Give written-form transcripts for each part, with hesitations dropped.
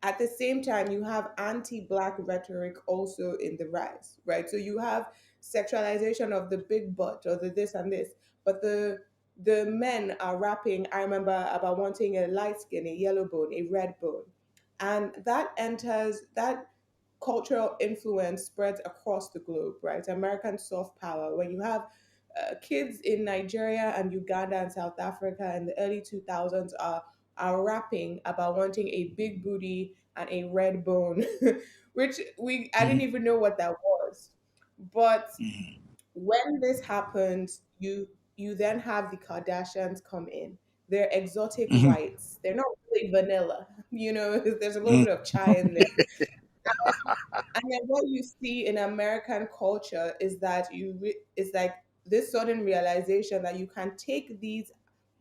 At the same time, you have anti-black rhetoric also in the rise, right? So you have sexualization of the big butt or the this and this, but the men are rapping. I remember about wanting a light skin, a yellow bone, a red bone, and that enters that cultural influence spreads across the globe, right? American soft power. When you have kids in Nigeria and Uganda and South Africa in the early 2000s are rapping about wanting a big booty and a red bone, which we I didn't Mhm. even know what that was. But Mhm. when this happens, you then have the Kardashians come in. They're exotic Mhm. whites. They're not really vanilla. There's a little Mhm. bit of chai in there. And then what you see in American culture is that it's like this sudden realization that you can take these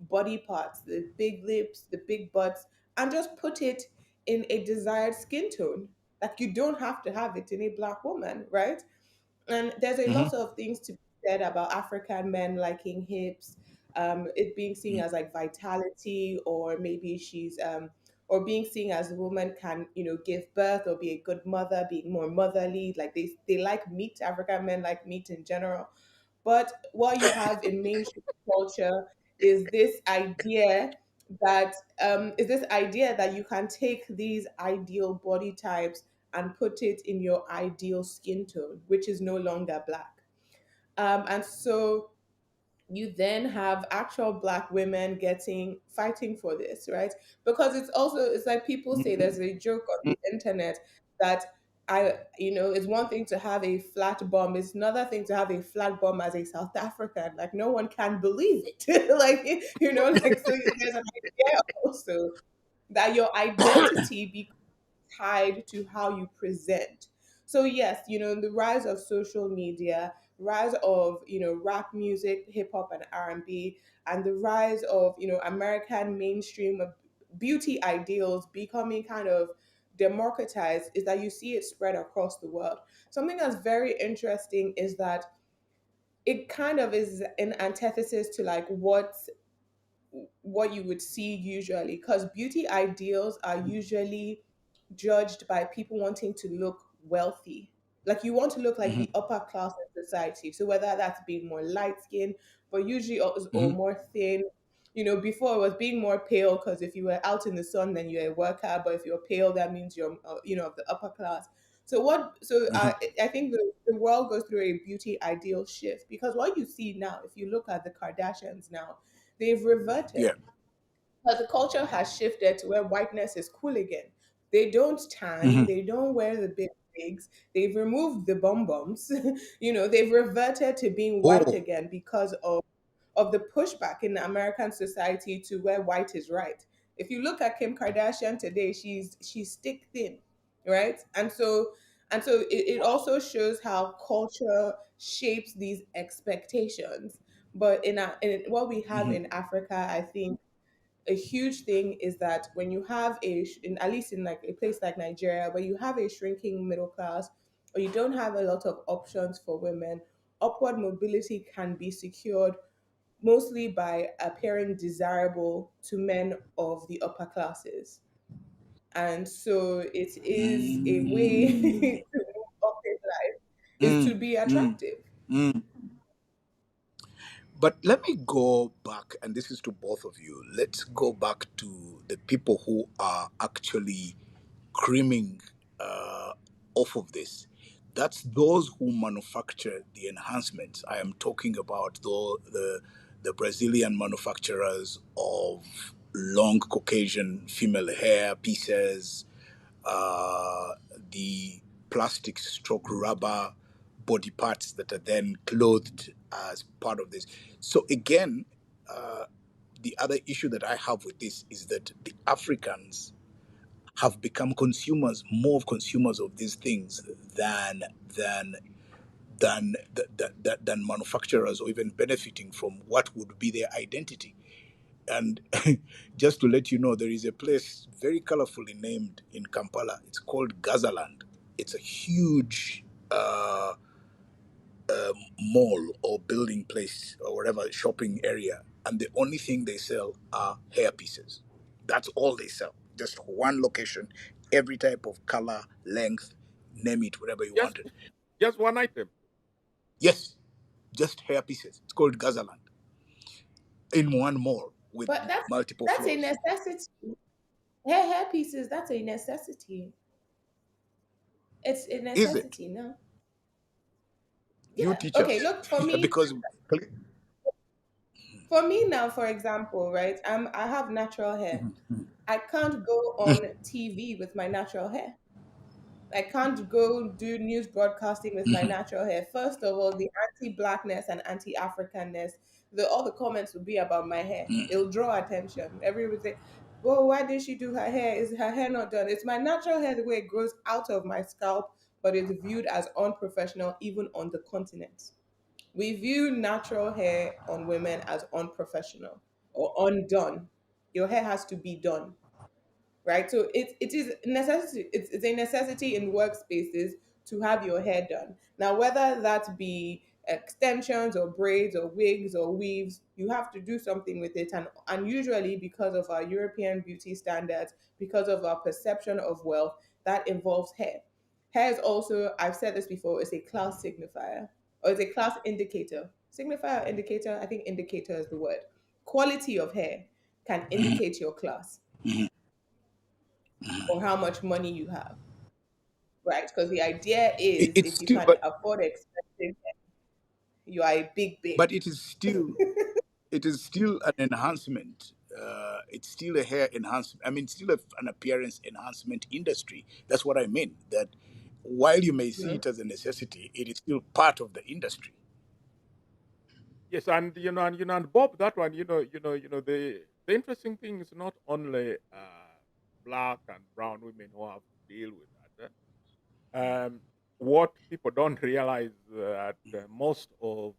body parts, the big lips, the big butts, and just put it in a desired skin tone. Like you don't have to have it in a black woman, right? And there's a Mhm. lot of things to be said about African men liking hips, it being seen as like vitality, or maybe or being seen as a woman can, give birth or be a good mother, being more motherly. Like they like meat. African men like meat in general. But what you have in mainstream culture is this idea that you can take these ideal body types and put it in your ideal skin tone, which is no longer black. And so you then have actual black women getting fighting for this, right? Because it's like people say there's a joke on the internet that it's one thing to have a flat bum, it's another thing to have a flat bum as a South African. Like no one can believe it. Like like so there's an idea also that your identity becomes tied to how you present. So yes, the rise of social media, rise of rap music, hip hop and R&B, and the rise of American mainstream beauty ideals becoming kind of democratized is that you see it spread across the world. Something that's very interesting is that it kind of is an antithesis to like what you would see usually, because beauty ideals are usually judged by people wanting to look wealthy. Like you want to look like the Mhm. upper class of society. So whether that's being more light skinned, but usually or Mhm. more thin. Before it was being more pale because if you were out in the sun, then you're a worker. But if you're pale, that means you're of the upper class. So what? So Mhm. I think the world goes through a beauty ideal shift, because what you see now, if you look at the Kardashians now, they've Yeah. reverted. But the culture has shifted to where whiteness is cool again. They don't tan, Mhm. they don't wear the big wigs, they've removed the bum bums. They've reverted to being white Oh. again because of the pushback in American society to where white is right. If you look at Kim Kardashian today, she's stick thin, right? And so it also shows how culture shapes these expectations. But in what we have Mhm. in Africa, I think a huge thing is that when you have at least in like a place like Nigeria, where you have a shrinking middle class, or you don't have a lot of options for women, upward mobility can be secured mostly by appearing desirable to men of the upper classes. And so it is a way Mm. to move up in life is to Mm. be Mm. attractive. Mm. But let me go back, and this is to both of you. Let's go back to the people who are actually creaming uh, off of this. That's those who manufacture the enhancements. I am talking about the Brazilian manufacturers of long Caucasian female hair pieces, uh, the plastic stroke rubber body parts that are then clothed as part of this. So again, uh, the other issue that I have with this is that the Africans have become consumers, more of consumers of these things than than than manufacturers, or even benefiting from what would be their identity. And just to let you know, there is a place very colorfully named in Kampala. It's called Gazaland. It's a huge mall or building place or whatever shopping area, and the only thing they sell are hair pieces. That's all they sell. Just one location, every type of color, length, name it, whatever you Just wanted. just one item. Yes, just hair pieces. It's called Gazaland in one mall with But multiple that's a floors. necessity. Hair pieces, that's a necessity. It's a Is it? necessity, no? You Yeah. teach Okay, us. look, for me, Because now, for example, right? I have natural hair. Mhm, I can't go on TV with my natural hair. I can't go do news broadcasting with my mhm, natural hair. First of all, the anti-blackness and anti-Africanness, all the comments will be about my hair. It'll draw attention. Everyone would say, "Well, why did she do her hair? Is her hair not done?" It's my natural hair, the way it grows out of my scalp, but it's viewed as unprofessional even on the continent. We view natural hair on women as unprofessional or undone. Your hair has to be done, right? So it is necessity. It's a necessity in workspaces to have your hair done. Now, whether that be extensions or braids or wigs or weaves, you have to do something with it. And usually, because of our European beauty standards, because of our perception of wealth, that involves hair. Hair is also, I've said this before, is a class signifier or is a class indicator. Signifier or indicator? I think indicator is the word. Quality of hair can mhm, indicate your class mhm. or how much money you have, right? Because the idea is It's if you still, can afford expensive, you are a big but babe. it is still an enhancement. It's still a hair enhancement. I mean, still an appearance enhancement industry. That's what I mean. That while you may see Mhm. it as a necessity, it is still part of the industry. Yes, and and Bob, that one, the interesting thing is not only black and brown women who have to deal with that. What people don't realize that most of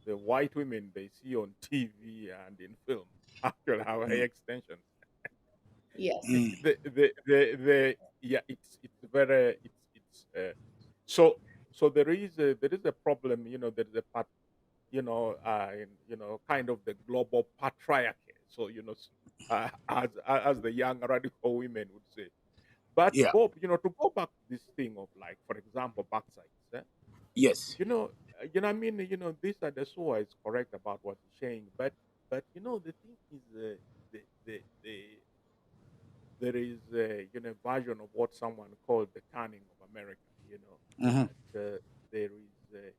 the white women they see on TV and in film actually have hair Mm, extensions. Yes. mm, Yeah, it's very so there is a problem. There is a part, kind of the global patriarchy. So as the young radical women would say. But yeah. Bob, to go back to this thing of, like, for example, backsides. Yes. I mean, this Adesua is correct about what he's saying, but the thing is, the there is a version of what someone called the canning of America. Hmm. That there is there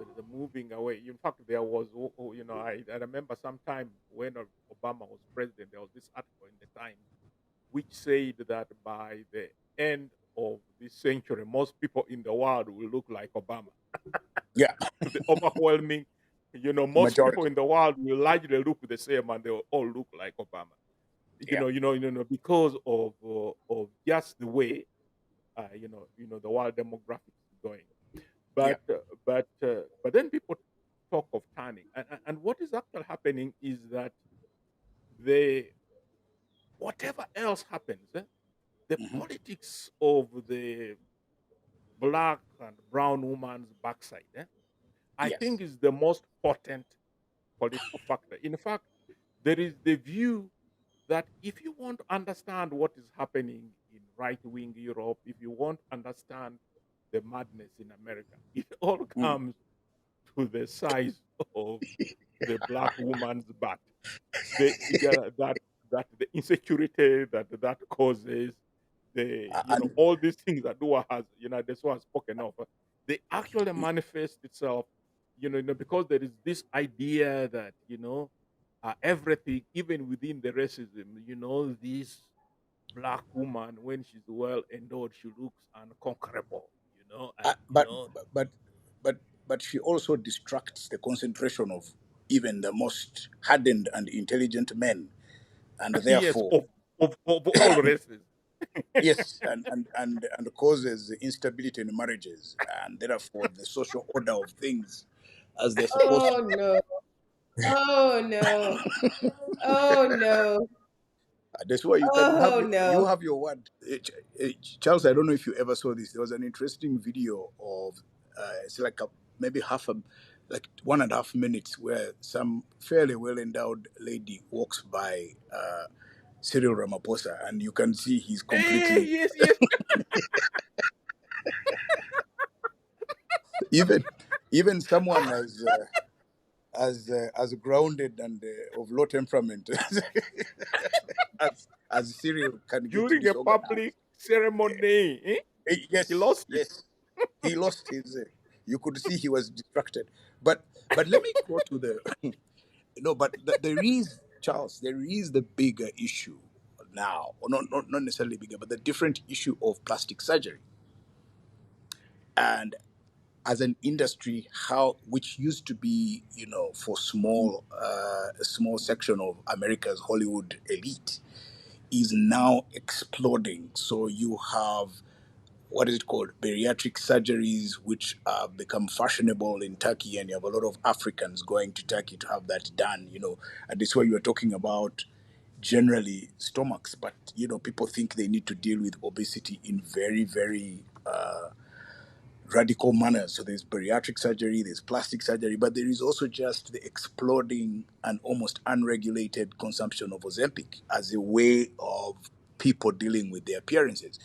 is a moving away. In fact, there was, I remember sometime when Obama was president, there was this article in the Times which said that by the end of this century, most people in the world will look like Obama. Yeah. The overwhelming, most people Majority. in the world will largely look the same, and they will all look like Obama. Yeah. Because of just the way the world demographics is going. Yeah. But then people talk of turning, and what is actually happening is that the whatever else happens, the Hmm. politics of the black and brown woman's backside, I Yes. think is the most potent political factor. In fact, there is the view that if you want to understand what is happening in right wing Europe, if you want to understand the madness in America, it all Mm. comes to the size of the black woman's butt. That the insecurity that causes, And all these things that Dua has, this was spoken of, they actually manifest itself, because there is this idea that everything, even within the racism, this black woman, when she's well endowed, she looks unconquerable, and uh, but but but but she also distracts the concentration of even the most hardened and intelligent men, and yes, therefore, of all races. yes, and causes instability in marriages, and therefore the social order of things as they're supposed to. Oh no. Oh no. Oh no. That's why you can have Oh you no. have your word. Charles, I don't know if you ever saw this. There was an interesting video of it's like maybe like 1.5 minutes, where some fairly well endowed lady walks by Cyril Ramaphosa, and you can see he's Hey, completely yes, yes. even even someone as grounded and of low temperament as Cyril can get During a public disorganized. ceremony, he Yes, lost it. yes, he lost his. You could see he was distracted. But let me go to the no. But there is, Charles. There is the bigger issue now, or not necessarily bigger, but the different issue of plastic surgery and as an industry, how which used to be, for a small section of America's Hollywood elite, is now exploding. So you have, what is it called, bariatric surgeries, which become fashionable in Turkey, and you have a lot of Africans going to Turkey to have that done. And this is why you are talking about generally stomachs, but people think they need to deal with obesity in very, very radical manners. So there's bariatric surgery, there's plastic surgery, but there is also just the exploding and almost unregulated consumption of Ozempic as a way of people dealing with their appearances.